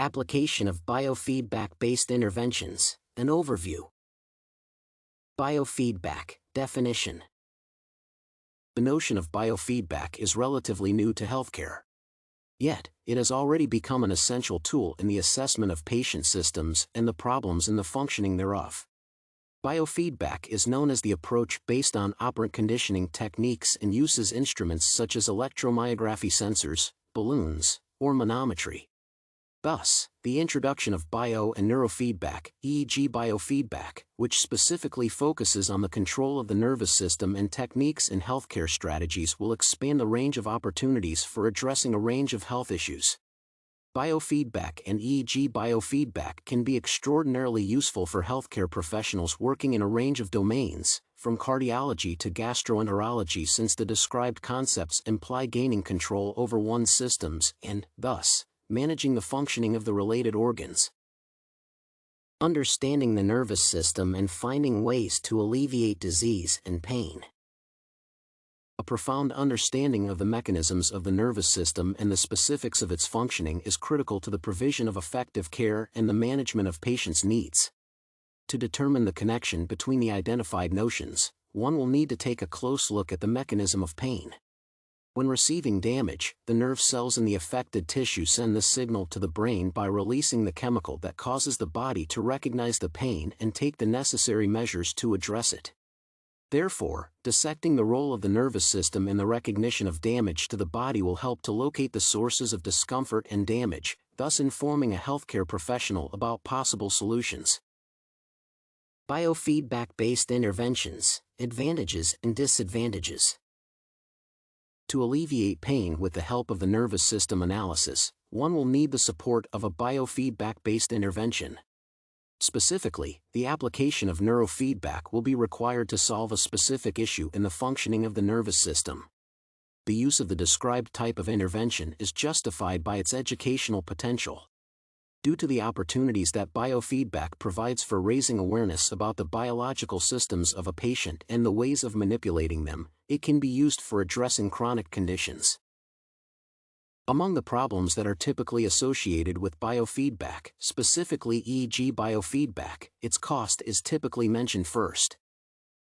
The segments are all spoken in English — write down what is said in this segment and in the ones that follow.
Application of biofeedback-based interventions, an overview. Biofeedback, definition. The notion of biofeedback is relatively new to healthcare. Yet, it has already become an essential tool in the assessment of patient systems and the problems in the functioning thereof. Biofeedback is known as the approach based on operant conditioning techniques and uses instruments such as electromyography sensors, balloons, or manometry. Thus, the introduction of bio and neurofeedback, e.g. biofeedback, which specifically focuses on the control of the nervous system and techniques in healthcare strategies, will expand the range of opportunities for addressing a range of health issues. Biofeedback and e.g. biofeedback can be extraordinarily useful for healthcare professionals working in a range of domains, from cardiology to gastroenterology, since the described concepts imply gaining control over one's systems and, thus, managing the functioning of the related organs. Understanding the nervous system and finding ways to alleviate disease and pain. A profound understanding of the mechanisms of the nervous system and the specifics of its functioning is critical to the provision of effective care and the management of patients' needs. To determine the connection between the identified notions, one will need to take a close look at the mechanism of pain. When receiving damage, the nerve cells in the affected tissue send the signal to the brain by releasing the chemical that causes the body to recognize the pain and take the necessary measures to address it. Therefore, dissecting the role of the nervous system in the recognition of damage to the body will help to locate the sources of discomfort and damage, thus informing a healthcare professional about possible solutions. Biofeedback-based interventions, advantages and disadvantages. To alleviate pain with the help of the nervous system analysis, one will need the support of a biofeedback-based intervention. Specifically, the application of neurofeedback will be required to solve a specific issue in the functioning of the nervous system. The use of the described type of intervention is justified by its educational potential. Due to the opportunities that biofeedback provides for raising awareness about the biological systems of a patient and the ways of manipulating them, it can be used for addressing chronic conditions. Among the problems that are typically associated with biofeedback, specifically e.g. biofeedback, its cost is typically mentioned first.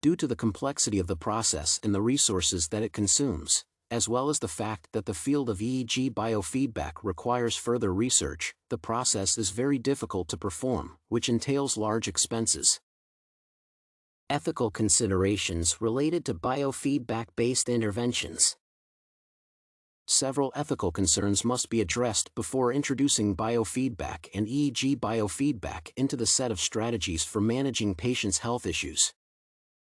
Due to the complexity of the process and the resources that it consumes, as well as the fact that the field of e.g. biofeedback requires further research, the process is very difficult to perform, which entails large expenses. Ethical considerations related to biofeedback-based interventions. Several ethical concerns must be addressed before introducing biofeedback and e.g. biofeedback into the set of strategies for managing patients' health issues.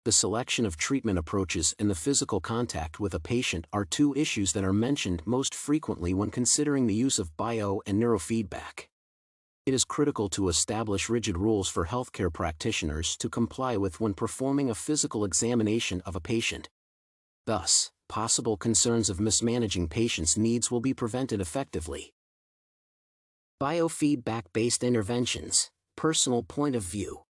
The selection of treatment approaches and the physical contact with a patient are two issues that are mentioned most frequently when considering the use of bio and neurofeedback. It is critical to establish rigid rules for healthcare practitioners to comply with when performing a physical examination of a patient. Thus, possible concerns of mismanaging patients' needs will be prevented effectively. Biofeedback-based interventions, personal point of view.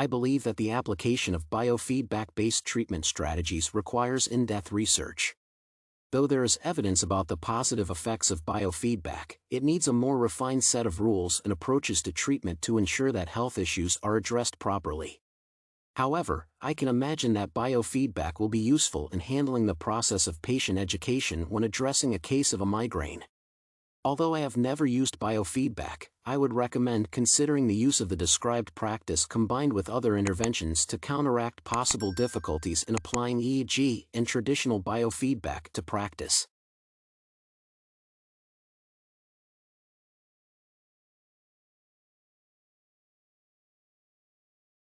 I believe that the application of biofeedback-based treatment strategies requires in-depth research. Though there is evidence about the positive effects of biofeedback, it needs a more refined set of rules and approaches to treatment to ensure that health issues are addressed properly. However, I can imagine that biofeedback will be useful in handling the process of patient education when addressing a case of a migraine. Although I have never used biofeedback, I would recommend considering the use of the described practice combined with other interventions to counteract possible difficulties in applying EEG and traditional biofeedback to practice.